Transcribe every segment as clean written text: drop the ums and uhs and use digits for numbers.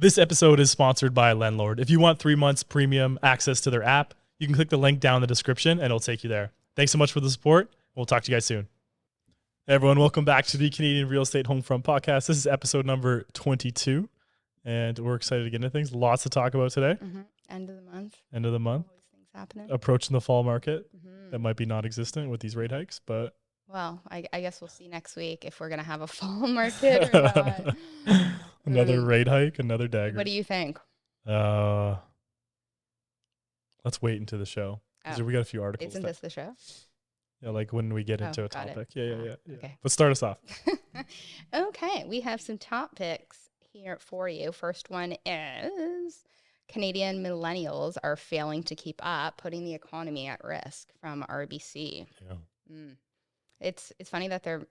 This episode is sponsored by Landlord. If you want 3 months premium access to their app, you can click the link down in the description and it'll take you there. Thanks so much for the support. We'll talk to you guys soon. Hey everyone, welcome back to the Canadian Real Estate Homefront Podcast. This is episode number 22, and we're excited to get into things. Lots to talk about today. End of the month. End of the month. Always things happening. Approaching the fall market that might be non-existent with these rate hikes, but well, I guess we'll see next week if we're going to have a fall market or not. Another rate hike, another dagger. What do you think? Let's wait until the show. Oh. We got a few articles. Isn't this the show? Yeah, like when we get into a got topic. it. Yeah. Okay. Let's start us off. Okay, we have some topics here for you. First one is Canadian millennials are failing to keep up, putting the economy at risk, from RBC. Yeah. It's funny that they're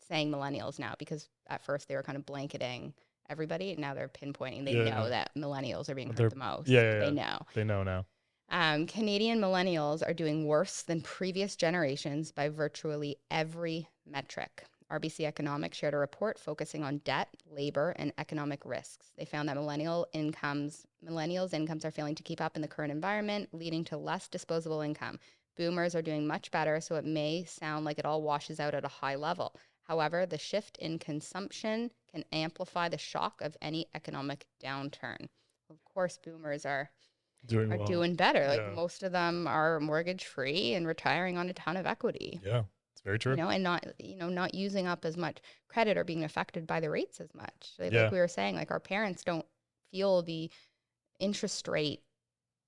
saying millennials now, because at first they were kind of blanketing everybody, and now they're pinpointing. They know that millennials are being hurt the most. They know. They know now. Canadian millennials are doing worse than previous generations by virtually every metric. RBC Economics shared a report focusing on debt, labor, and economic risks. They found that millennials' incomes are failing to keep up in the current environment, leading to less disposable income. Boomers are doing much better, so it may sound like it all washes out at a high level. However, the shift in consumption can amplify the shock of any economic downturn. Of course, boomers are doing better. Like most of them are mortgage free and retiring on a ton of equity. Yeah, it's very true. And not using up as much credit or being affected by the rates as much. Like we were saying, like our parents don't feel the interest rate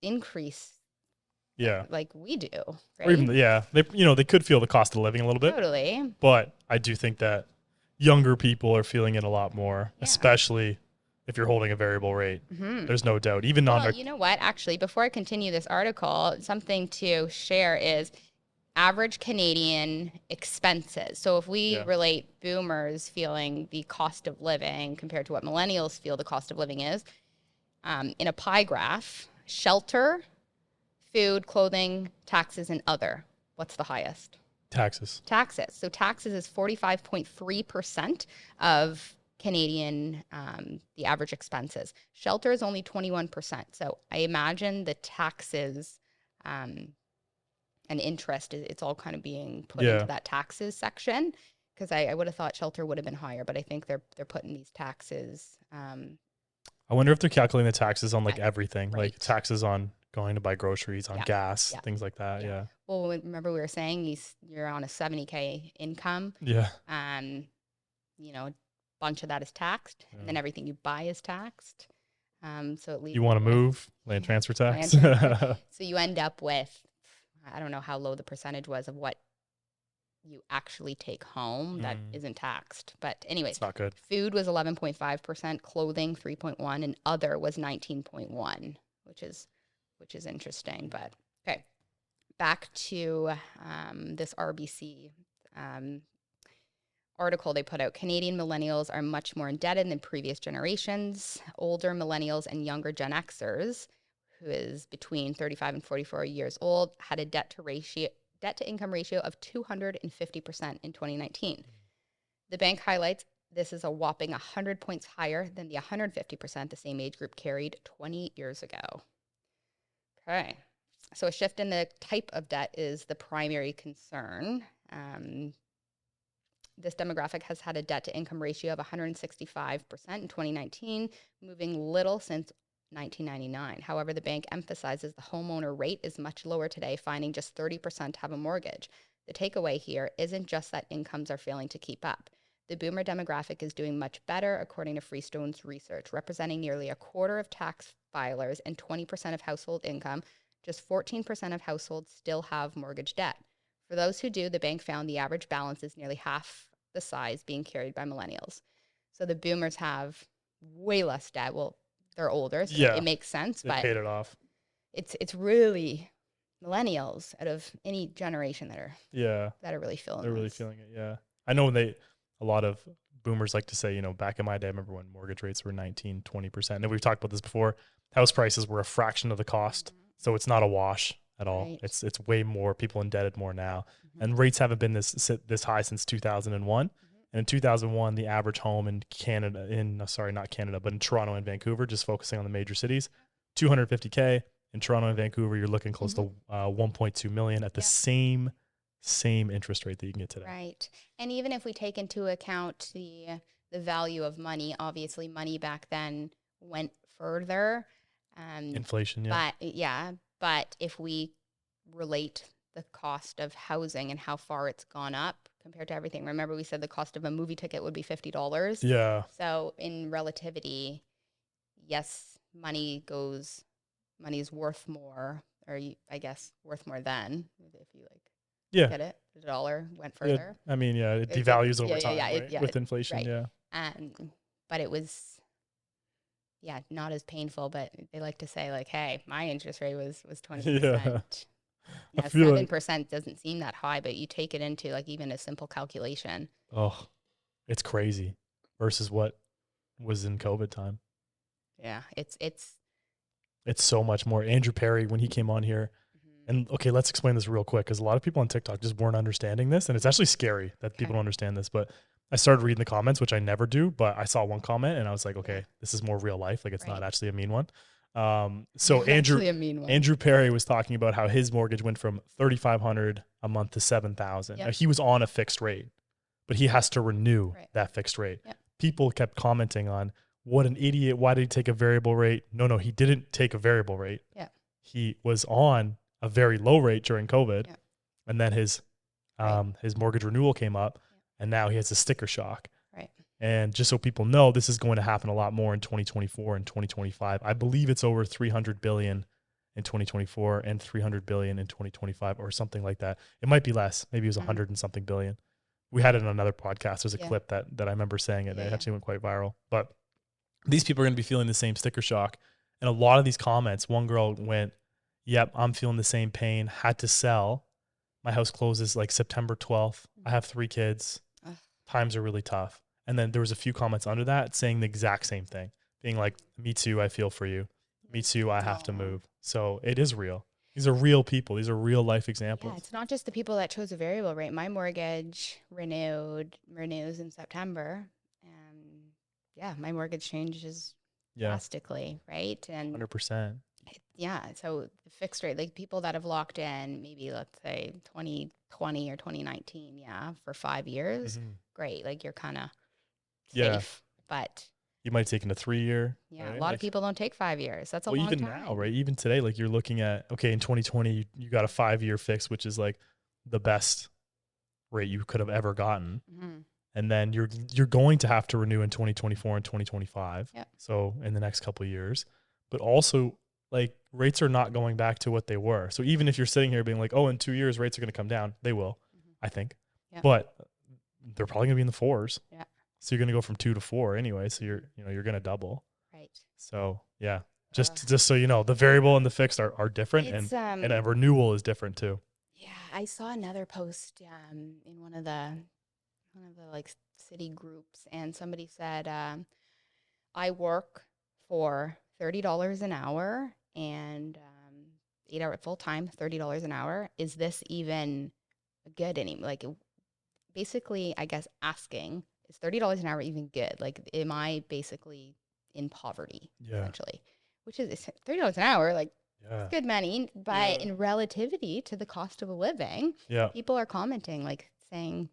increase. Yeah, like we do. Right? Or even they could feel the cost of living a little bit. Totally. But I do think that younger people are feeling it a lot more, especially if you're holding a variable rate. There's no doubt. Even you know what? Actually, before I continue this article, something to share is average Canadian expenses. So if we relate boomers feeling the cost of living compared to what millennials feel the cost of living is, in a pie graph, shelter, food, clothing, taxes, and other. What's the highest? Taxes. So taxes is 45.3% of Canadian, the average expenses. Shelter is only 21%. So I imagine the taxes and interest, it's all kind of being put into that taxes section, because I would have thought shelter would have been higher, but I think they're putting these taxes. I wonder if they're calculating the taxes on everything, like taxes on going to buy groceries, on gas, things like that. Yeah. Well, remember we were saying you're on a $70K income. Yeah. A bunch of that is taxed, and then everything you buy is taxed. So it leaves you want to move land transfer tax. So you end up with, I don't know how low the percentage was of what you actually take home that isn't taxed. But anyways, it's not good. Food was 11.5%, clothing 3.1%, and other was 19.1%, which is interesting. But okay, back to this RBC article they put out. Canadian millennials are much more indebted than previous generations. Older millennials and younger Gen Xers, who is between 35 and 44 years old, had a debt to income ratio of 250% in 2019. The bank highlights this is a whopping 100 points higher than the 150% the same age group carried 20 years ago. Okay. So a shift in the type of debt is the primary concern. This demographic has had a debt-to-income ratio of 165% in 2019, moving little since 1999. However, the bank emphasizes the homeowner rate is much lower today, finding just 30% have a mortgage. The takeaway here isn't just that incomes are failing to keep up. The boomer demographic is doing much better, according to Freestone's research, representing nearly a quarter of tax filers and 20% of household income. Just 14% of households still have mortgage debt. For those who do, the bank found the average balance is nearly half the size being carried by millennials. So the boomers have way less debt. Well, they're older, so it makes sense. They but paid it off. It's really millennials out of any generation that are really feeling. They're really feeling it. Yeah, I know a lot of boomers like to say, back in my day, I remember when mortgage rates were 19-20%. And we've talked about this before. House prices were a fraction of the cost, so it's not a wash at all. Right. It's way more people indebted more now, and rates haven't been this high since 2001. And in 2001, the average home in Canada, not Canada, but in Toronto and Vancouver, just focusing on the major cities, 250K. In Toronto and Vancouver, you're looking close to 1.2 million at the same interest rate that you can get today. Right. And even if we take into account the value of money, obviously money back then went further. Inflation, But if we relate the cost of housing and how far it's gone up compared to everything, remember we said the cost of a movie ticket would be $50. Yeah. So in relativity, yes, money's worth more, or I guess worth more than, if you get it. The dollar went further. I mean, it devalues over time, right? With inflation, right. But it was, not as painful. But they like to say, like, hey, my interest rate was 20%. Yeah, 7% doesn't seem that high, but you take it into like even a simple calculation. Oh, it's crazy versus what was in COVID time. Yeah, it's so much more. Andrew Perry, when he came on here, and okay, let's explain this real quick because a lot of people on TikTok just weren't understanding this, and it's actually scary that people don't understand this. But I started reading the comments, which I never do, but I saw one comment and I was like, okay, this is more real life. Like it's not actually a mean one. So Andrew Perry was talking about how his mortgage went from $3,500 a month to $7,000. Now, he was on a fixed rate, but he has to renew that fixed rate. People kept commenting on, what an idiot. Why did he take a variable rate? No, he didn't take a variable rate. He was on a very low rate during COVID. And then his mortgage renewal came up and now he has a sticker shock. And just so people know, this is going to happen a lot more in 2024 and 2025. I believe it's over 300 billion in 2024 and 300 billion in 2025 or something like that. It might be less. Maybe it was 100 and something billion. We had it on another podcast. There's a clip that I remember saying it. It actually went quite viral. But these people are going to be feeling the same sticker shock. And a lot of these comments, one girl went, yep, I'm feeling the same pain. Had to sell. My house closes like September 12th. I have 3 kids. Times are really tough. And then there was a few comments under that saying the exact same thing, being like, me too, I feel for you. Me too, I have to move. So it is real. These are real people. These are real life examples. Yeah, it's not just the people that chose a variable rate. My mortgage renews in September. And my mortgage changes drastically, right? And 100%. Yeah, so the fixed rate, like people that have locked in maybe, let's say 2020 or 2019, for 5 years, great. Like you're kind of safe, but you might take in a 3-year. Right? A lot of people don't take 5 years. That's a long even time. Now, right? Even today, like you're looking at, okay, in 2020, you got a 5-year fix, which is like the best rate you could have ever gotten. And then you're going to have to renew in 2024 and 2025. So in the next couple of years, but also like rates are not going back to what they were. So even if you're sitting here being like, oh, in 2 years, rates are going to come down, they will, I think, but they're probably gonna be in the 4s. So you're going to go from 2 to 4 anyway. So you're going to double. Right. So just so you know, the variable and the fixed are different, and a renewal is different too. Yeah, I saw another post in one of the like city groups, and somebody said, I work for $30 an hour and 8 hour full time, $30 an hour. Is this even good anymore? Like, basically, I guess asking, is $30 an hour even good? Like, am I basically in poverty essentially? Which is $30 an hour, like it's good money, but in relativity to the cost of a living, people are commenting, like saying,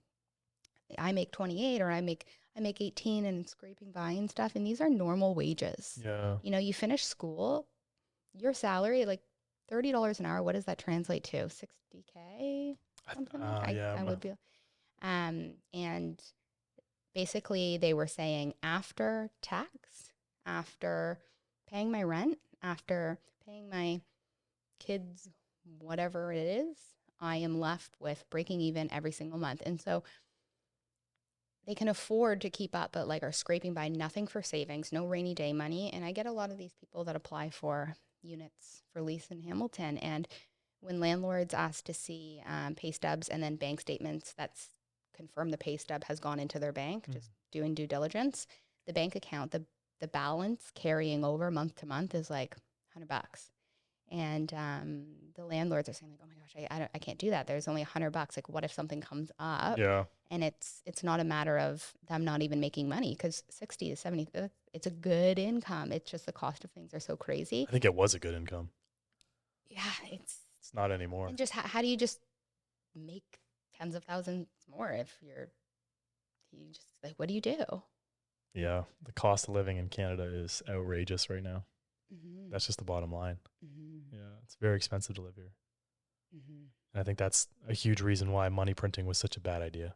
I make 28 or I make 18 and scraping by and stuff. And these are normal wages. You know, you finish school, your salary, like $30 an hour. What does that translate to? 60K? Something I would be. And basically they were saying after tax, after paying my rent, after paying my kids, whatever it is, I am left with breaking even every single month. And so they can afford to keep up, but like are scraping by, nothing for savings, no rainy day money. And I get a lot of these people that apply for units for lease in Hamilton. And when landlords ask to see pay stubs and then bank statements that's confirm the pay stub has gone into their bank, just doing due diligence, the bank account, the balance carrying over month to month is like $100. And the landlords are saying like, oh my gosh, I can't do that. There's only $100. Like, what if something comes up? Yeah. And it's not a matter of them not even making money, because 60 to 70, it's a good income. It's just the cost of things are so crazy. I think it was a good income. Yeah, it's not anymore. And just how do you just make tens of thousands more if you just like, what do you do? Yeah, the cost of living in Canada is outrageous right now. Mm-hmm. That's just the bottom line. Mm-hmm. Yeah, it's very expensive to live here. Mm-hmm. And I think that's a huge reason why money printing was such a bad idea.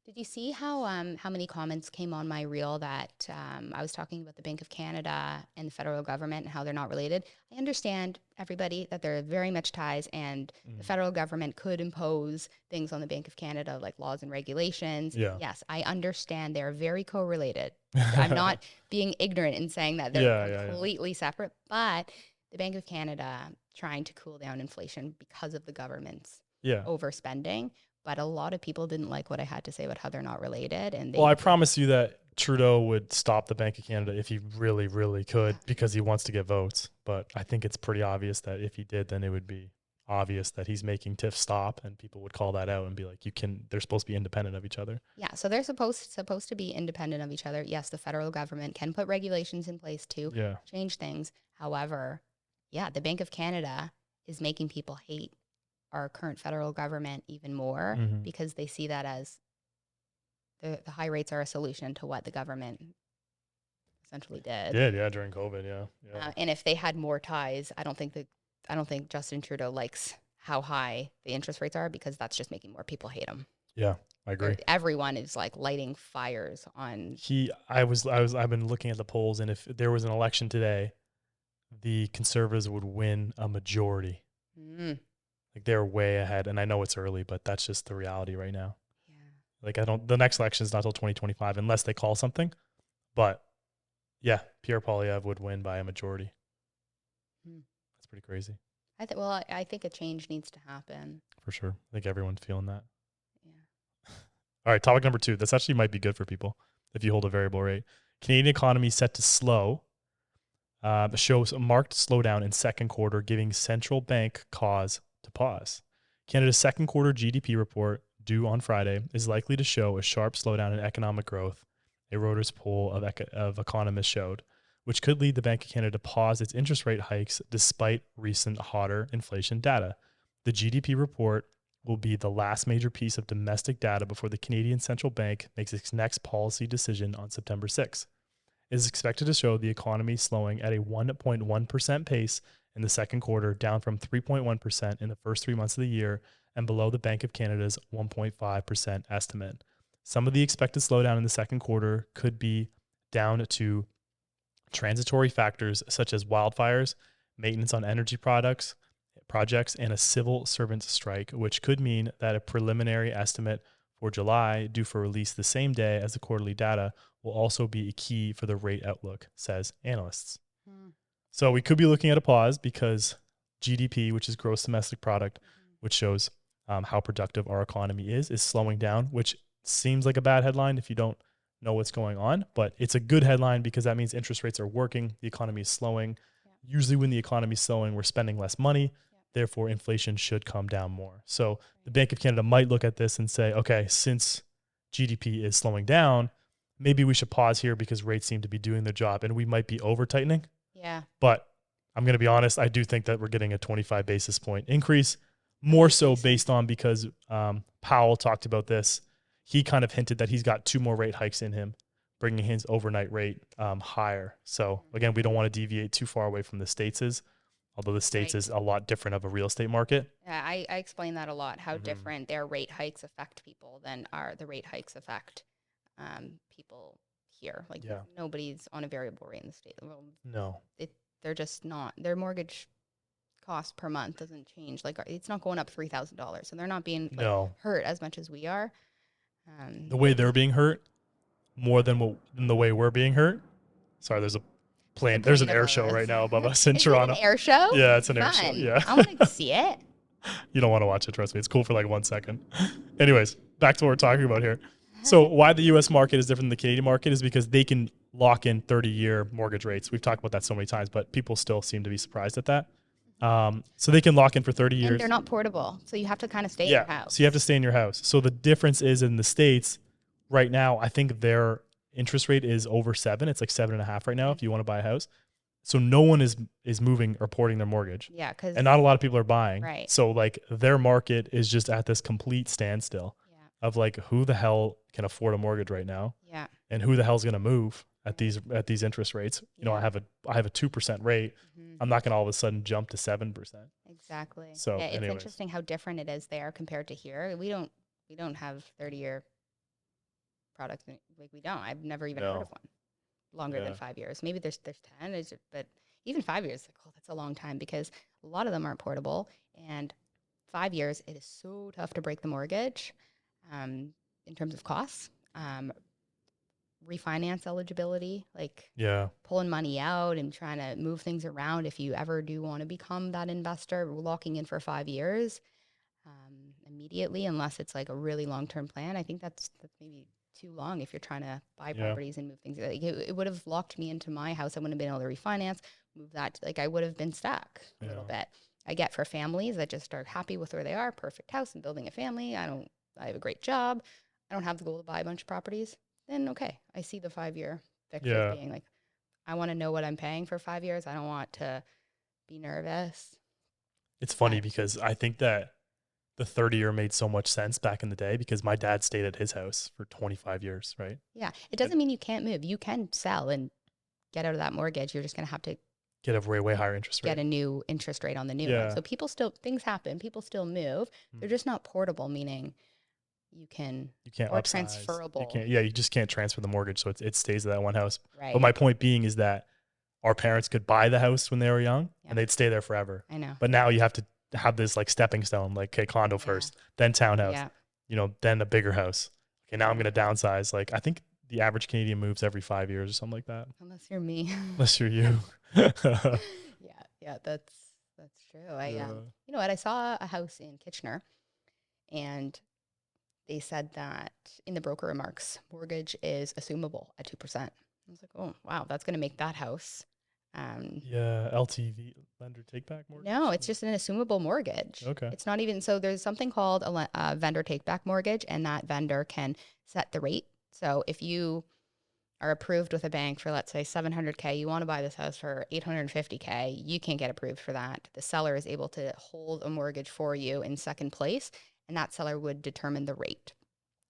Did you see how many comments came on my reel that I was talking about the Bank of Canada and the federal government and how they're not related? I understand, everybody, that there are very much ties, and the federal government could impose things on the Bank of Canada, like laws and regulations. Yeah. Yes, I understand they're very correlated. I'm not being ignorant in saying that they're completely separate, but the Bank of Canada trying to cool down inflation because of the government's overspending. But a lot of people didn't like what I had to say about how they're not related. And I promise you that Trudeau would stop the Bank of Canada if he really, really could, because he wants to get votes. But I think it's pretty obvious that if he did, then it would be obvious that he's making TIF stop, and people would call that out and be like, they're supposed to be independent of each other. Yeah, so they're supposed to be independent of each other. Yes, the federal government can put regulations in place to change things. However, the Bank of Canada is making people hate our current federal government even more, because they see that as the high rates are a solution to what the government essentially did. During COVID, yeah. And if they had more ties, I don't think Justin Trudeau likes how high the interest rates are, because that's just making more people hate him. Yeah, I agree. Everyone is like lighting fires on. I've been looking at the polls, and if there was an election today, the Conservatives would win a majority. Like, they're way ahead, and I know it's early, but that's just the reality right now. Yeah. Like, the next election is not till 2025 unless they call something. But yeah, Pierre Poilievre would win by a majority. That's pretty crazy. I think a change needs to happen. For sure. I think everyone's feeling that. Yeah. All right, topic number 2. This actually might be good for people if you hold a variable rate. Canadian economy set to slow. Shows a marked slowdown in second quarter, giving central bank cause to pause. Canada's second quarter GDP report, due on Friday, is likely to show a sharp slowdown in economic growth, a Reuters poll of economists showed, which could lead the Bank of Canada to pause its interest rate hikes despite recent hotter inflation data. The GDP report will be the last major piece of domestic data before the Canadian Central Bank makes its next policy decision on September 6th. It is expected to show the economy slowing at a 1.1% pace in the second quarter, down from 3.1% in the first 3 months of the year, and below the Bank of Canada's 1.5% estimate. Some of the expected slowdown in the second quarter could be down to transitory factors such as wildfires, maintenance on energy projects, and a civil servants strike, which could mean that a preliminary estimate for July, due for release the same day as the quarterly data, will also be a key for the rate outlook, says analysts. So we could be looking at a pause because GDP, which is gross domestic product, which shows how productive our economy is slowing down, which seems like a bad headline if you don't know what's going on, but it's a good headline because that means interest rates are working, the economy is slowing. Yeah. Usually when the economy is slowing, we're spending less money. Therefore, inflation should come down more. So the Bank of Canada might look at this and say, okay, since GDP is slowing down, maybe we should pause here because rates seem to be doing their job, and we might be over tightening. Yeah. But I'm going to be honest, I do think that we're getting a 25 basis point increase, more so based on because Powell talked about this. He kind of hinted that he's got 2 more rate hikes in him, bringing his overnight rate higher. So again, we don't want to deviate too far away from the States although the States is a lot different of a real estate market. Yeah, I explain that a lot, how different their rate hikes affect people than the rate hikes affect people here. Like nobody's on a variable rate in the state. Well, no. They're just not. Their mortgage cost per month doesn't change. Like, it's not going up $3,000. So they're not being hurt as much as we are. The way they're being hurt more than the way we're being hurt. Sorry, there's a plane. There's an air show right now above us in Toronto. An air show? Yeah, it's an air show. Yeah. I want to see it. You don't want to watch it, trust me. It's cool for like 1 second. Anyways, back to what we're talking about here. So why the U.S. market is different than the Canadian market is because they can lock in 30-year mortgage rates. We've talked about that so many times, but people still seem to be surprised at that. So they can lock in for 30 And years. they're not portable. So you have to kind of stay in Yeah. your house. So you have to stay in your house. So the difference is in the States right now, I think their interest rate is over 7. It's like 7.5 right now if you want to buy a house. So no one is moving or porting their mortgage. Yeah, because And not a lot of people are buying. Right. So like their market is just at this complete standstill yeah, of like who the hell can afford a mortgage right now yeah, and who the hell's going to move at these interest rates. You know, Yeah. I have a 2% rate. mhm, I'm not going to all of a sudden jump to 7%. exactly. So Yeah, it's anyways. interesting how different it is there compared to here. We don't have 30-year products. Like we don't. I've never even heard No. of one longer than Yeah. 5 years. Maybe there's 10, but even 5 years, like, oh, that's a long time because a lot of them aren't portable. And 5 years, it is so tough to break the mortgage, in terms of costs. Refinance eligibility, like Yeah. pulling money out and trying to move things around. If you ever do want to become that investor, locking in for 5 years immediately, unless it's like a really long-term plan, I think that's maybe too long if you're trying to buy Yeah. properties and move things. Like it would have locked me into my house. I wouldn't have been able to refinance, move that. Like I would have been stuck a little bit. I get for families that just are happy with where they are, perfect house and building a family. I have a great job. I don't have the goal to buy a bunch of properties. Then okay, I see the 5-year fix as being like, I want to know what I'm paying for 5 years. I don't want to be nervous. It's funny because I think that the 30-year made so much sense back in the day because my dad stayed at his house for 25 years, right? Yeah. It doesn't mean you can't move. You can sell and get out of that mortgage. You're just going to have to Get a way higher interest rate. get a new interest rate on the new one. So things happen. People still move. They're just not portable, meaning you can't or upsize. transferable. You just can't transfer the mortgage. So it stays at that one house. Right. But my point being is that our parents could buy the house when they were young and they'd stay there forever. I know. But now you have to have this like stepping stone, like, okay, condo first, then townhouse, then a bigger house. Okay, now I'm going to downsize. Like, I think the average Canadian moves every 5 years or something like that. Unless you're me. Unless you're you. Yeah, that's true. You know what? I saw a house in Kitchener and they said that in the broker remarks, mortgage is assumable at 2%. I was like, oh, wow, that's going to make that house. LTV, lender take back mortgage? No, it's just an assumable mortgage. Okay. It's not even, so there's something called a vendor take back mortgage, and that vendor can set the rate. So if you are approved with a bank for, let's say, $700K, you want to buy this house for $850K, you can't get approved for that. The seller is able to hold a mortgage for you in second place, and that seller would determine the rate.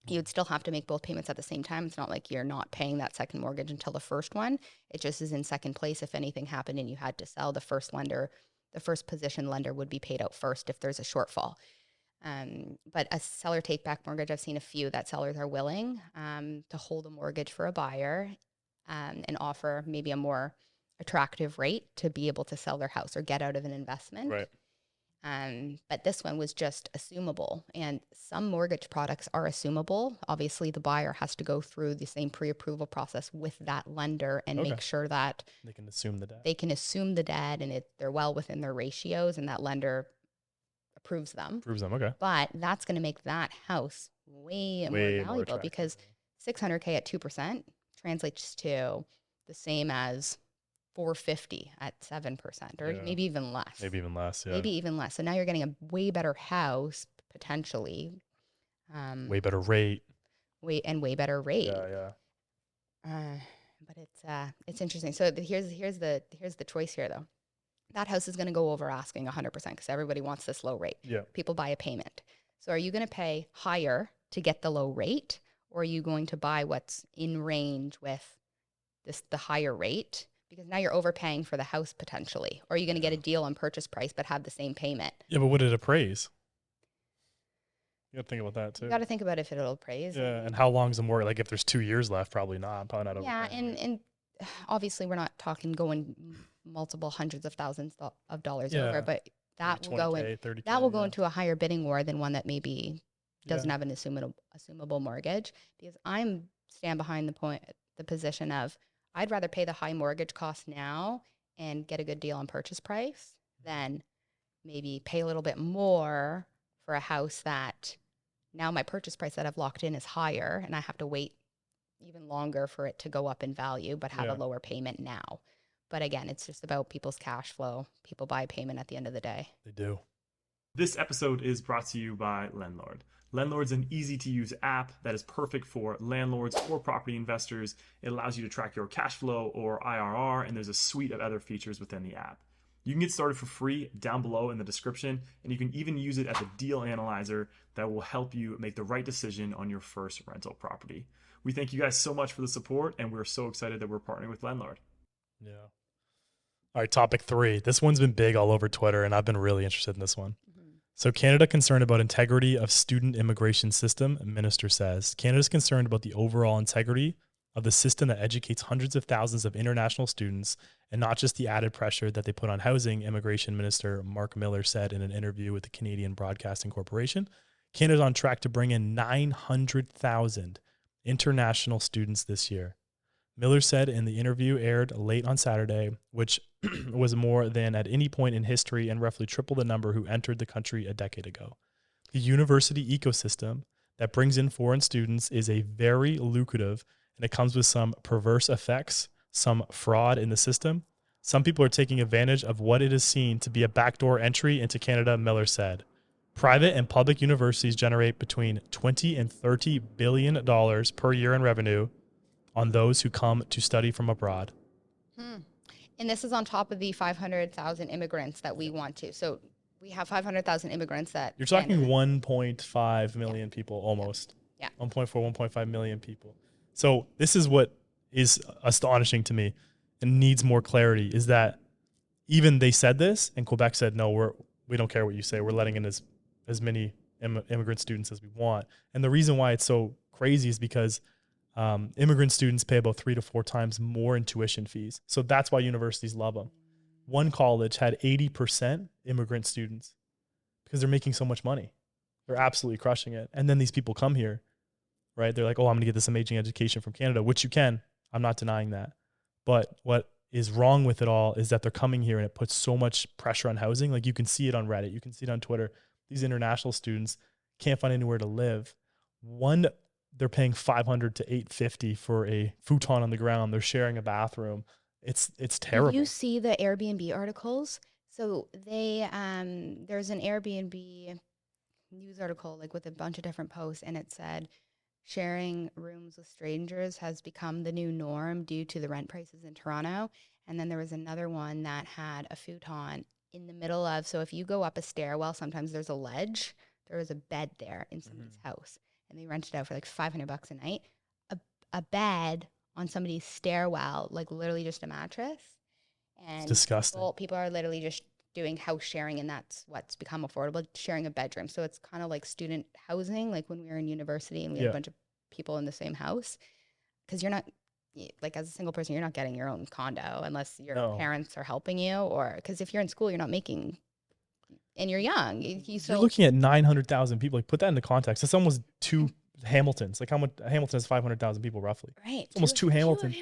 You would still have to make both payments at the same time. It's not like you're not paying that second mortgage until the first one. It just is in second place. If anything happened and you had to sell, the first position lender would be paid out first if there's a shortfall. But a seller take back mortgage, I've seen a few that sellers are willing to hold a mortgage for a buyer and offer maybe a more attractive rate to be able to sell their house or get out of an investment. Right. But this one was just assumable, and some mortgage products are assumable. Obviously, the buyer has to go through the same pre-approval process with that lender and make sure that they can assume the debt. And they're well within their ratios, and that lender approves them. Okay. But that's going to make that house way more valuable because $600K at 2% translates to the same as $450 at 7%, or maybe even less. Maybe even less. So now you're getting a way better house potentially. Way better rate. Way better rate. Yeah. But it's interesting. So here's the choice here though. That house is going to go over asking 100% because everybody wants this low rate. Yeah. People buy a payment. So are you going to pay higher to get the low rate, or are you going to buy what's in range with the higher rate? Because now you're overpaying for the house potentially. Or are you going to get a deal on purchase price but have the same payment? Yeah, but would it appraise? You got to think about that too. You got to think about if it'll appraise. Yeah, and how long's the mortgage? Like if there's 2 years left, probably not. Probably not. Yeah, and obviously we're not talking going multiple hundreds of thousands of dollars over, but that will go in. 30K, that will go into a higher bidding war than one that maybe doesn't have an assumable mortgage. Because I'm stand behind the position of, I'd rather pay the high mortgage cost now and get a good deal on purchase price than maybe pay a little bit more for a house that now my purchase price that I've locked in is higher and I have to wait even longer for it to go up in value, but have a lower payment now. But again, it's just about people's cash flow. People buy payment at the end of the day. They do. This episode is brought to you by Landlord. Landlord's an easy-to-use app that is perfect for landlords or property investors. It allows you to track your cash flow or IRR, and there's a suite of other features within the app. You can get started for free down below in the description, and you can even use it as a deal analyzer that will help you make the right decision on your first rental property. We thank you guys so much for the support, and we're so excited that we're partnering with Landlord. Yeah. All right, topic 3. This one's been big all over Twitter, and I've been really interested in this one. So Canada concerned about integrity of student immigration system, minister says. Canada's concerned about the overall integrity of the system that educates hundreds of thousands of international students and not just the added pressure that they put on housing, Immigration Minister Mark Miller said in an interview with the Canadian Broadcasting Corporation. Canada's on track to bring in 900,000 international students this year. Miller said in the interview aired late on Saturday, which was more than at any point in history and roughly triple the number who entered the country a decade ago. The university ecosystem that brings in foreign students is a very lucrative, and it comes with some perverse effects, some fraud in the system. Some people are taking advantage of what it is seen to be a backdoor entry into Canada, Miller said. Private and public universities generate between $20 and $30 billion per year in revenue on those who come to study from abroad. And this is on top of the 500,000 immigrants that we want to. So we have 500,000 immigrants that... You're talking 1.5 million people almost. Yeah. 1.4, 1.5 million people. So this is what is astonishing to me and needs more clarity, is that even they said this and Quebec said, no, we don't care what you say. We're letting in as many immigrant students as we want. And the reason why it's so crazy is because immigrant students pay about 3 to 4 times more in tuition fees. So that's why universities love them. One college had 80% immigrant students because they're making so much money. They're absolutely crushing it. And then these people come here, right? They're like, oh, I'm going to get this amazing education from Canada, which you can. I'm not denying that. But what is wrong with it all is that they're coming here and it puts so much pressure on housing. Like you can see it on Reddit. You can see it on Twitter. These international students can't find anywhere to live. They're paying $500 to $850 for a futon on the ground. They're sharing a bathroom. It's terrible. You see the Airbnb articles. So there's an Airbnb news article like with a bunch of different posts, and it said sharing rooms with strangers has become the new norm due to the rent prices in Toronto. And then there was another one that had a futon in the middle of. So if you go up a stairwell, sometimes there's a ledge. There was a bed there in somebody's house. And they rented it out for like $500 a night, a bed on somebody's stairwell, like literally just a mattress. And it's disgusting. People are literally just doing house sharing, and that's what's become affordable, sharing a bedroom. So it's kind of like student housing, like when we were in university and we had a bunch of people in the same house. Because you're not, like as a single person, you're not getting your own condo unless your parents are helping you, or because if you're in school, you're not making... And you're young. You're looking at 900,000 people. Like put that into context. That's almost 2 Hamiltons. Like how much Hamilton has 500,000 people roughly. Right. It's almost 2 Hamiltons.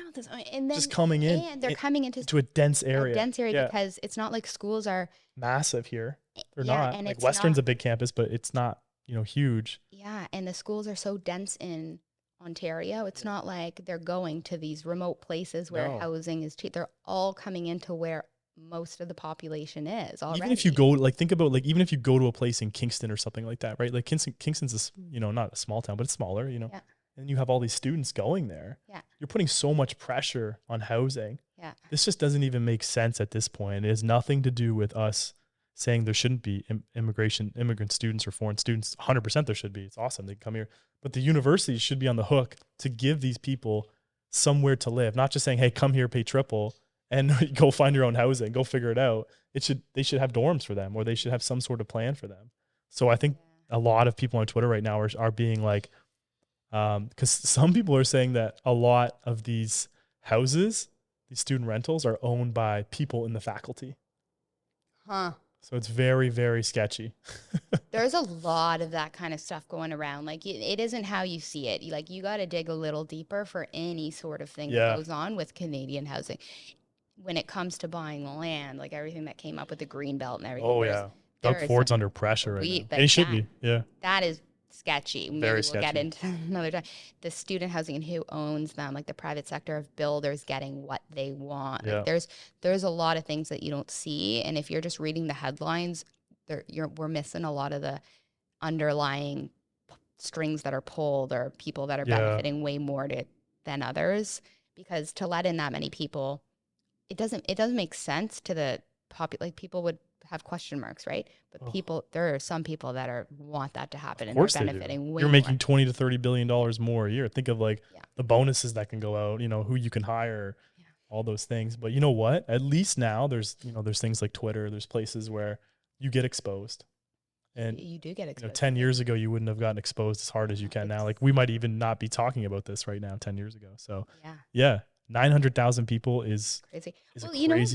And then, just coming in. And they're coming into a dense area. Because it's not like schools are massive here. They're not. And like Western's a big campus, but it's not, huge. Yeah. And the schools are so dense in Ontario. It's not like they're going to these remote places where housing is cheap. They're all coming into where most of the population is already. Even if you go, like, think about, like, even if you go to a place in Kingston or something like that, right? Like Kingston's, not a small town, but it's smaller, Yeah. And you have all these students going there. Yeah. You're putting so much pressure on housing. Yeah. This just doesn't even make sense at this point. It has nothing to do with us saying there shouldn't be immigrant students or foreign students. 100% there should be. It's awesome. They come here. But the universities should be on the hook to give these people somewhere to live, not just saying, hey, come here, pay triple, and go find your own housing, go figure it out. They should have dorms for them, or they should have some sort of plan for them. So I think a lot of people on Twitter right now are being like, because some people are saying that a lot of these houses, these student rentals, are owned by people in the faculty. Huh. So it's very, very sketchy. There's a lot of that kind of stuff going around. Like it isn't how you see it. Like you got to dig a little deeper for any sort of thing that goes on with Canadian housing. When it comes to buying land, like everything that came up with the green belt and everything. Oh yeah, Doug Ford's under pressure right now. And he should be. Yeah, that is sketchy. Maybe Very we'll get sketchy. into another time. The student housing and who owns them, like the private sector of builders getting what they want. Yeah. Like there's a lot of things that you don't see, and if you're just reading the headlines, we're missing a lot of the underlying strings that are pulled or people that are Yeah. benefiting way more than others. Because to let in that many people, it doesn't make sense to the like people would have question marks, right? But there are some people that want that to happen, and they're benefiting way You're more. making $20 to $30 billion more a year. Think of like the bonuses that can go out, who you can hire, all those things. But you know what? At least now there's things like Twitter, there's places where you get exposed. And you do get exposed. 10 years ago, you wouldn't have gotten exposed as hard as you can now. Like we might even not be talking about this right now 10 years ago. So yeah, 900,000 people is crazy.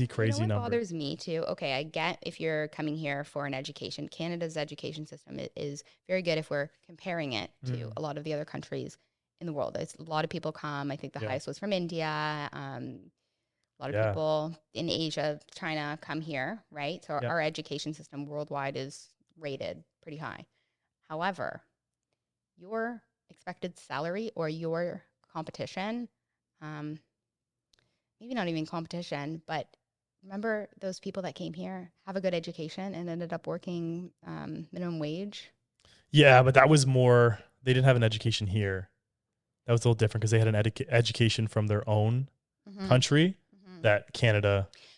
Crazy what number. Bothers me too. Okay, I get if you're coming here for an education. Canada's education system is very good if we're comparing it to a lot of the other countries in the world. A lot of people come. I think the highest was from India. A lot of people in Asia, China come here, right? So our education system worldwide is rated pretty high. However, your expected salary or your competition, maybe not even competition, but remember those people that came here, have a good education, and ended up working minimum wage? Yeah, but that was more, they didn't have an education here. That was a little different because they had an education from their own country that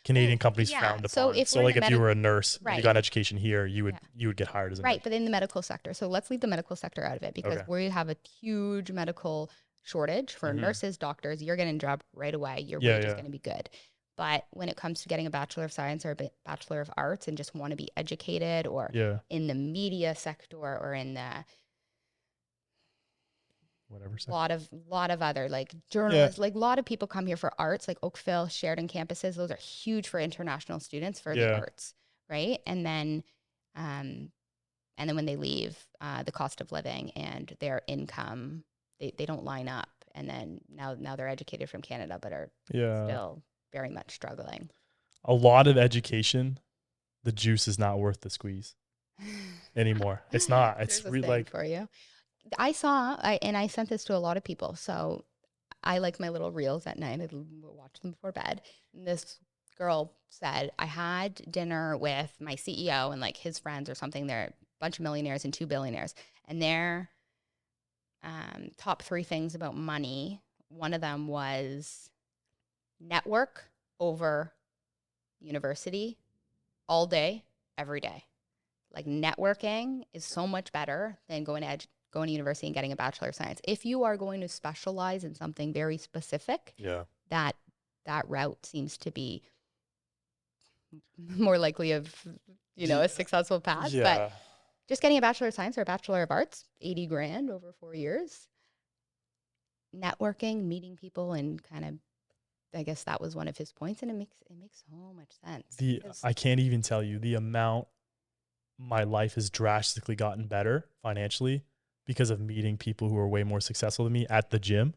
Canadian companies frowned upon. So like if you were a nurse, and you got an education here, you would get hired as a nurse. Right, but in the medical sector. So let's leave the medical sector out of it because we have a huge medical shortage for nurses, doctors. You're getting a job right away. Your wage is going to be good. But when it comes to getting a Bachelor of Science or a Bachelor of Arts and just want to be educated or in the media sector or in the whatever lot of other like journalists, like a lot of people come here for arts, like Oakville, Sheridan campuses. Those are huge for international students for the arts, right? And then when they leave, the cost of living and their income, they don't line up. And then now they're educated from Canada, but are still very much struggling. A lot of education, the juice is not worth the squeeze anymore. It's not. It's really like for you. I sent this to a lot of people. So I like my little reels at night. I watch them before bed. And this girl said, I had dinner with my CEO and like his friends or something. They're a bunch of millionaires and 2 billionaires. And their top 3 things about money, one of them was network over university all day, every day. Like networking is so much better than going to university and getting a Bachelor of Science. If you are going to specialize in something very specific, that route seems to be more likely of, a successful path. But just getting a Bachelor of Science or a Bachelor of Arts, $80,000 over 4 years, networking, meeting people, and kind of, I guess that was one of his points, and it makes so much sense. I can't even tell you the amount my life has drastically gotten better financially because of meeting people who are way more successful than me at the gym.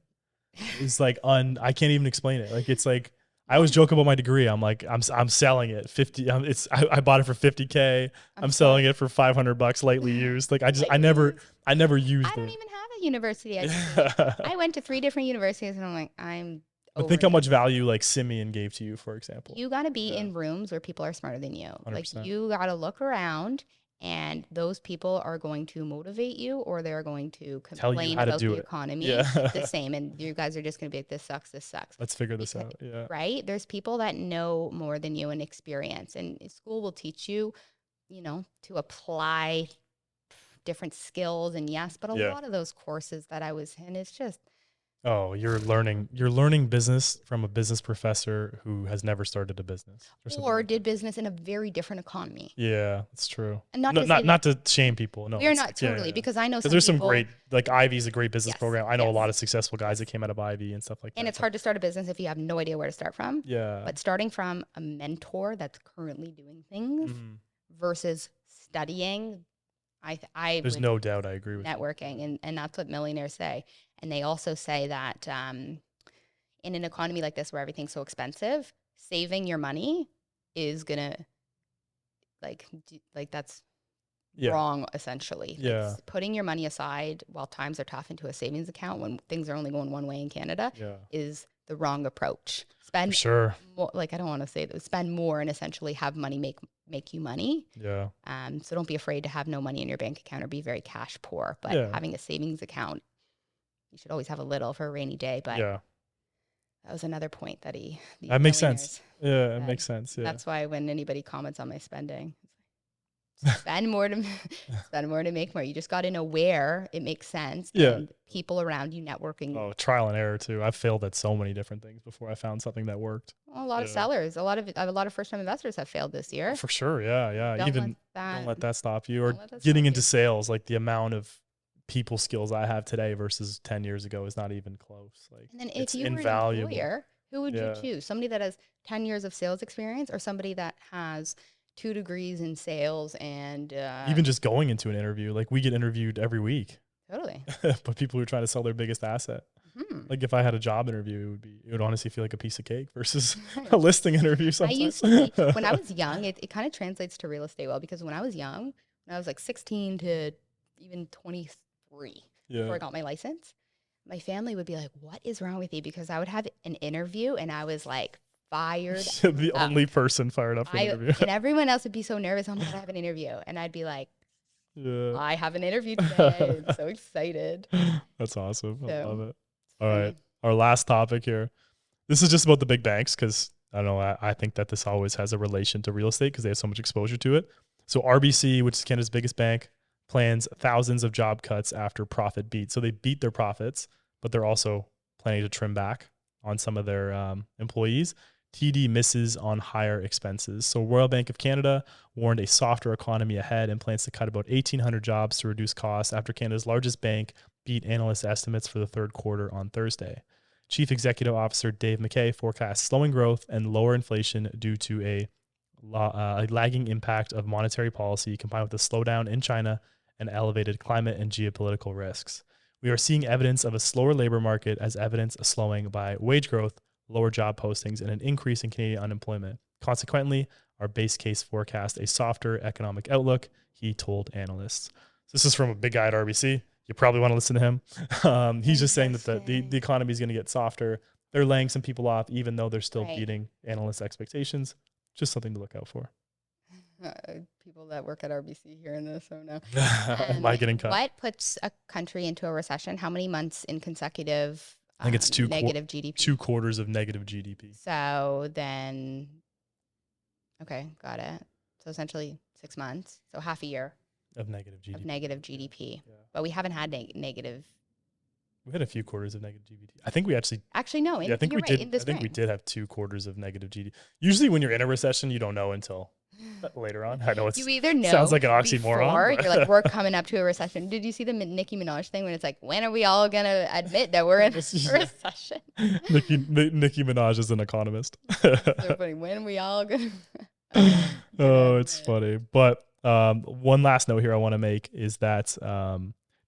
It's like I can't even explain it. Like, it's like, I always joke about my degree. I'm like, I'm selling it 50. I bought it for $50,000. I'm selling it for $500 lightly used. Like I never used it. I don't even have a university education. I went to 3 different universities and I'm like, but think how much value like Simeon gave to you, for example. You got to be in rooms where people are smarter than you. 100%. Like you got to look around, and those people are going to motivate you, or they're going to complain about the economy. The same, and you guys are just going to be like, this sucks. Let's figure this out. Yeah. Right? There's people that know more than you in experience, and school will teach you, to apply different skills. And yes, but a lot of those courses that I was in, it's just. Oh, you're learning business from a business professor who has never started a business or did business in a very different economy. Yeah, that's true. And not to shame people. No, we're not totally because I know because there's some great, like Ivy's a great business program. I know a lot of successful guys that came out of Ivy and stuff like that. And it's hard to start a business if you have no idea where to start from. Yeah. But starting from a mentor that's currently doing things versus studying, there's no doubt I agree with networking, and that's what millionaires say. And they also say that in an economy like this where everything's so expensive, saving your money is gonna like that's wrong, essentially. Yeah. Like putting your money aside while times are tough into a savings account when things are only going one way in Canada is the wrong approach. For sure. More, like I don't want to say that, spend more and essentially have money make you money. Yeah. So don't be afraid to have no money in your bank account or be very cash poor. But having a savings account, you should always have a little for a rainy day. But that was another point that that makes sense. Yeah, it makes sense. Yeah. That's why when anybody comments on my spending, spend more to make more. You just got to know where it makes sense. And people around you networking. Oh, trial and error too. I've failed at so many different things before I found something that worked. Well, a lot of sellers, a lot of first-time investors have failed this year. Oh, for sure. Yeah. Don't let that stop you. Or getting into sales, like the amount of people skills I have today versus 10 years ago is not even close. Like, and then if you were an employer, who would you choose? Somebody that has 10 years of sales experience or somebody that has 2 degrees in sales and even just going into an interview, like we get interviewed every week. Totally. But people who are trying to sell their biggest asset. Like if I had a job interview, it would honestly feel like a piece of cake versus a listing interview sometimes. When I was young, it kind of translates to real estate well, because when I was young, when I was like 16 to even 23, before I got my license, my family would be like, "What is wrong with you?" Because I would have an interview and I was like fired. The only person fired up for an interview. And everyone else would be so nervous. I'm going to have an interview. And I'd be like, I have an interview today. I'm so excited. That's awesome. I love it. All right. Our last topic here. This is just about the big banks because I don't know. I think that this always has a relation to real estate because they have so much exposure to it. So RBC, which is Canada's biggest bank, plans thousands of job cuts after profit beat. So they beat their profits, but they're also planning to trim back on some of their employees. TD misses on higher expenses. So Royal Bank of Canada warned a softer economy ahead and plans to cut about 1,800 jobs to reduce costs after Canada's largest bank beat analyst estimates for the third quarter on Thursday. Chief Executive Officer Dave McKay forecasts slowing growth and lower inflation due to a lagging impact of monetary policy combined with a slowdown in China and elevated climate and geopolitical risks. We are seeing evidence of a slower labor market as evidence of slowing by wage growth, lower job postings, and an increase in Canadian unemployment. Consequently, our base case forecast a softer economic outlook, he told analysts. So this is from a big guy at RBC. You probably want to listen to him. He's just saying that the economy is going to get softer. They're laying some people off, even though they're still beating analysts' expectations. Just something to look out for. People that work at RBC here in this, so no. Am I getting cut? What puts a country into a recession? How many months in consecutive I think it's negative GDP? 2 quarters of negative GDP. So then, okay, got it. So essentially 6 months. So half a year. Of negative GDP. Yeah. But we haven't had negative. We had a few quarters of negative GDP. I think we actually no. I think we did. I think we did have 2 quarters of negative GDP. Usually, when you're in a recession, you don't know until later on. I know you either know sounds like an oxymoron. Or you're like, we're coming up to a recession. Did you see the Nicki Minaj thing when it's like, when are we all gonna admit that we're in a recession? Nicki Minaj is an economist. So funny. When are we all gonna? Oh, it's funny. But one last note here I want to make is that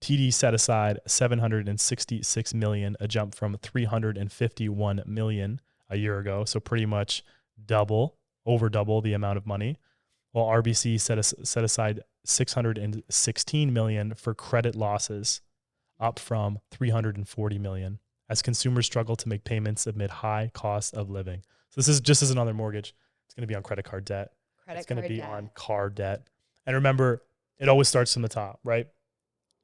TD set aside $766 million, a jump from $351 million a year ago. So pretty much over double the amount of money. While RBC set aside $616 million for credit losses, up from $340 million, as consumers struggle to make payments amid high cost of living. So this is just as another mortgage. It's going to be on credit card debt. It's going to be on car debt. And remember, it always starts from the top, right?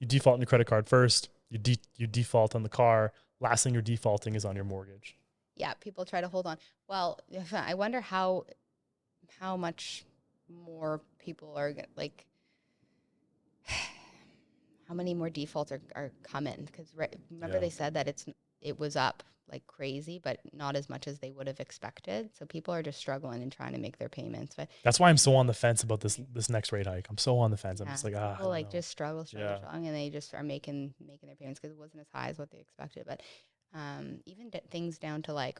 You default on your credit card first. You default on the car. Last thing you're defaulting is on your mortgage. Yeah, people try to hold on. Well, I wonder how much more people are like, how many more defaults are coming? Because remember they said that it was up like crazy, but not as much as they would have expected. So people are just struggling and trying to make their payments. But that's why I'm so on the fence about this next rate hike. I'm so on the fence. I'm just like, people like just struggle, and they just are making their payments because it wasn't as high as what they expected. But even things down to like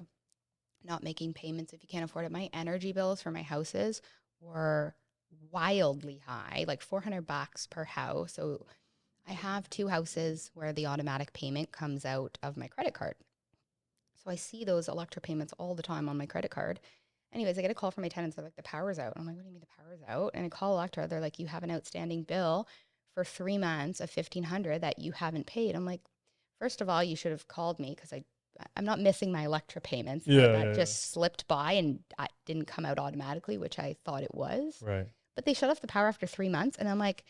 not making payments if you can't afford it. My energy bills for my houses were wildly high, like $400 per house. So I have 2 houses where the automatic payment comes out of my credit card. So I see those electric payments all the time on my credit card. Anyways, I get a call from my tenants. They're like, the power's out. I'm like, what do you mean the power's out? And I call Electra. They're like, you have an outstanding bill for 3 months of $1,500 that you haven't paid. I'm like, first of all, you should have called me because I'm not missing my Electra payments. That just slipped by and didn't come out automatically, which I thought it was. Right. But they shut off the power after 3 months. And I'm like,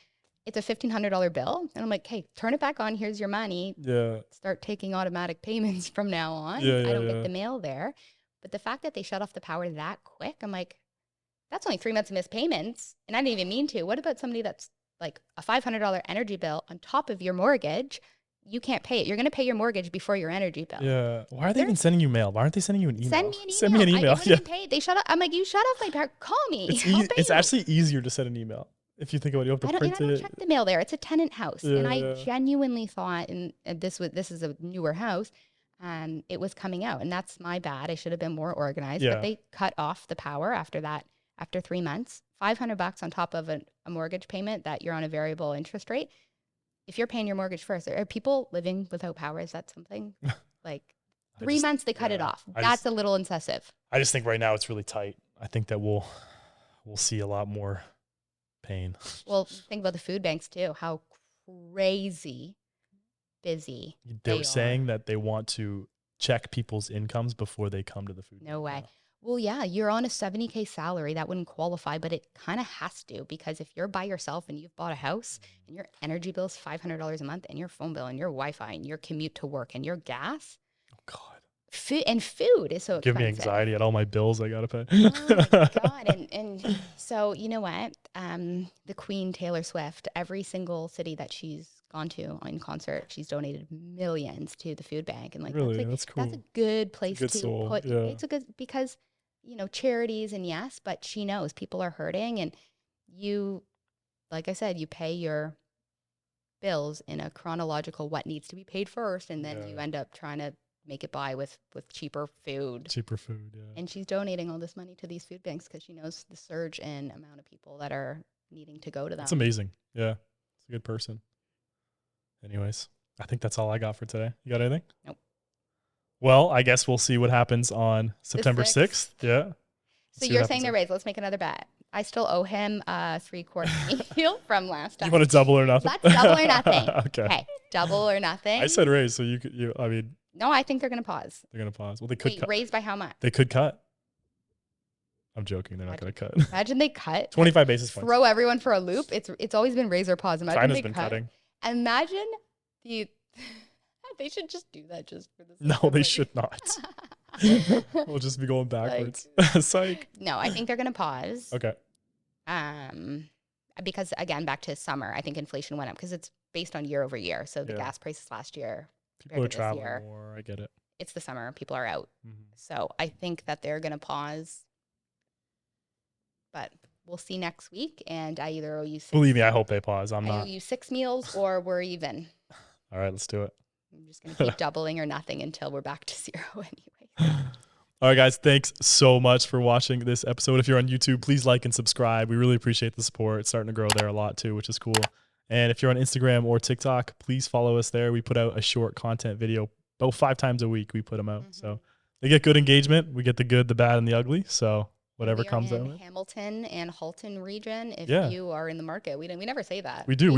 it's a $1,500 bill. And I'm like, hey, turn it back on. Here's your money. Yeah. Start taking automatic payments from now on. Yeah, I don't get the mail there. But the fact that they shut off the power that quick, I'm like, that's only 3 months of missed payments. And I didn't even mean to. What about somebody that's like a $500 energy bill on top of your mortgage? You can't pay it. You're going to pay your mortgage before your energy bill. Yeah. Why are they even sending you mail? Why aren't they sending you an email? Send me an email. Send me an email. Yeah. They shut off. I'm like, you shut off my power. Call me. It's actually easier to send an email. If you think about it, you have to print I don't it. check the mail there. It's a tenant house. Yeah, and I genuinely thought, and this is a newer house, it was coming out. And that's my bad. I should have been more organized. Yeah. But they cut off the power after 3 months, $500 on top of a mortgage payment that you're on a variable interest rate. If you're paying your mortgage first, are people living without power? Is that something? Like 3 months, they cut it off. That's a little excessive. I just think right now it's really tight. I think that we'll see a lot more pain. Well, think about the food banks too. How crazy busy they were saying that they want to check people's incomes before they come to the food bank. No way. Well, yeah, you're on a $70K salary. That wouldn't qualify, but it kind of has to, because if you're by yourself and you've bought a house and your energy bill is $500 a month and your phone bill and your Wi-Fi and your commute to work and your gas. Oh, God. Food is so expensive. Give me anxiety at all my bills I got to pay. Oh, my God. And so, you know what? The Queen, Taylor Swift, every single city that she's gone to in concert, she's donated millions to the food bank. And like, really? That's cool. That's a good place to put. Yeah. It's a good, because, charities, and yes, but she knows people are hurting, and you, like I said, you pay your bills in a chronological what needs to be paid first, and then you end up trying to make it by with cheaper food. Yeah. And she's donating all this money to these food banks because she knows the surge in amount of people that are needing to go to them. That's amazing. Yeah. It's a good person. Anyways, I think that's all I got for today. You got anything? Nope. Well, I guess we'll see what happens on September 6th. Yeah. So you're saying to raise. Let's make another bet. I still owe him a 3-quart meal from last time. You want to double or nothing? Let's double or nothing. Okay. Double or nothing. I said raise, so No, I think they're going to pause. They're going to pause. Well, they could cut. Raise by how much? They could cut. I'm joking. They're not going to cut. Imagine they cut. 25 basis points. Throw everyone for a loop. It's always been raise or pause. Imagine China's they been cut. cutting. Imagine they should just do that just for the No, they should not. We'll just be going backwards. Psych. No, I think they're going to pause. Okay. Because again, back to summer, I think inflation went up because it's based on year over year. So the gas prices last year, people are traveling more. I get it. It's the summer. People are out. Mm-hmm. So I think that they're going to pause. But we'll see next week. And I either owe you Believe me, I hope they pause. I owe you 6 meals or we're even. All right, let's do it. I'm just going to keep doubling or nothing until we're back to zero anyway. All right, guys, thanks so much for watching this episode. If you're on YouTube, please like and subscribe. We really appreciate the support. It's starting to grow there a lot too, which is cool. And if you're on Instagram or TikTok, please follow us there. We put out a short content video about 5 times a week. We put them out. Mm-hmm. So they get good engagement. We get the good, the bad, and the ugly. So whatever comes out. Hamilton and Halton region. If you are in the market, we never say that. We do.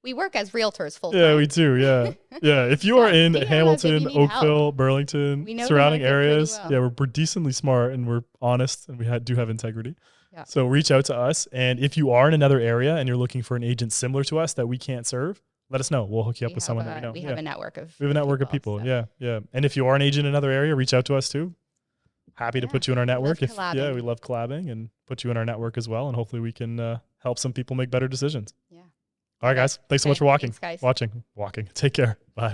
We work as realtors full time. Yeah, we do. Yeah, yeah. If you are in Hamilton, Oakville, Burlington, surrounding areas, we're decently smart and we're honest and we do have integrity. Yeah. So reach out to us, and if you are in another area and you're looking for an agent similar to us that we can't serve, let us know. We'll hook you up with someone that we know. We have a network of. We have a network of people. So. Yeah. And if you are an agent in another area, reach out to us too. Happy to put you in our network. We love collabing and put you in our network as well. And hopefully we can help some people make better decisions. Yeah. All right, guys. Thanks so much for watching. Take care. Bye.